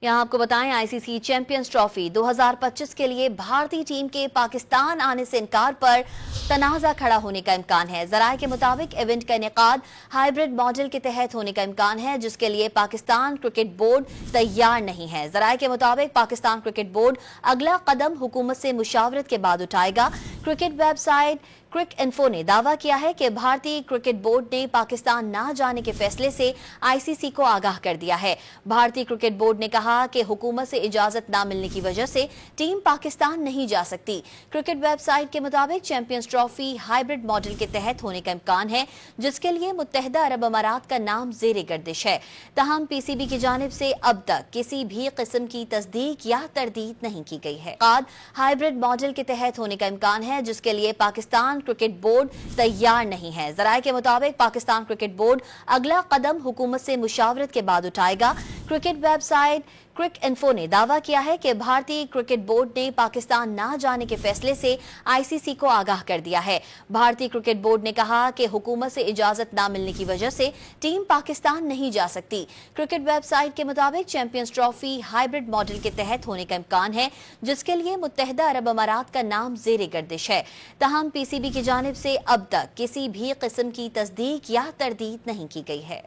यहाँ आपको बताएं, आईसीसी चैंपियंस ट्रॉफी 2025 के लिए भारतीय टीम के पाकिस्तान आने से इनकार पर तनाज़ा खड़ा होने का इम्कान है। ज़राए के मुताबिक इवेंट का इनेकाद हाइब्रिड मॉडल के तहत होने का इम्कान है, जिसके लिए पाकिस्तान क्रिकेट बोर्ड तैयार नहीं है। ज़राए के मुताबिक पाकिस्तान क्रिकेट बोर्ड अगला कदम हुकूमत से मुशावरत के बाद उठाएगा। क्रिकेट वेबसाइट क्रिक इन्फो ने दावा किया है कि भारतीय क्रिकेट बोर्ड ने पाकिस्तान न जाने के फैसले से आईसीसी को आगाह कर दिया है। भारतीय क्रिकेट बोर्ड ने कहा कि हुकूमत से इजाजत न मिलने की वजह से टीम पाकिस्तान नहीं जा सकती। क्रिकेट वेबसाइट के मुताबिक चैंपियंस ट्रॉफी हाइब्रिड मॉडल के तहत होने का इम्कान है, जिसके लिए मुत्तहिदा अरब अमारात का नाम ज़ेरे गर्दिश है। तहम पीसीबी की जानिब से अब तक किसी भी किस्म की तस्दीक या तरदीद नहीं की गई है। हाइब्रिड मॉडल के तहत होने का इम्कान है, जिसके लिए पाकिस्तान क्रिकेट बोर्ड तैयार नहीं है। ज़राए के मुताबिक पाकिस्तान क्रिकेट बोर्ड अगला कदम हुकूमत से मुशावरत के बाद उठाएगा। क्रिकेट वेबसाइट क्रिक इन्फो ने दावा किया है कि भारतीय क्रिकेट बोर्ड ने पाकिस्तान न जाने के फैसले से आईसीसी को आगाह कर दिया है। भारतीय क्रिकेट बोर्ड ने कहा कि हुकूमत से इजाजत न मिलने की वजह से टीम पाकिस्तान नहीं जा सकती। क्रिकेट वेबसाइट के मुताबिक चैंपियंस ट्रॉफी हाइब्रिड मॉडल के तहत होने का इम्कान है, जिसके लिए मुत्तहिदा अरब अमारात का नाम ज़ेरे गर्दिश है। तहम पीसीबी की जानिब से अब तक किसी भी किस्म की तस्दीक या तरदीद नहीं की गई है।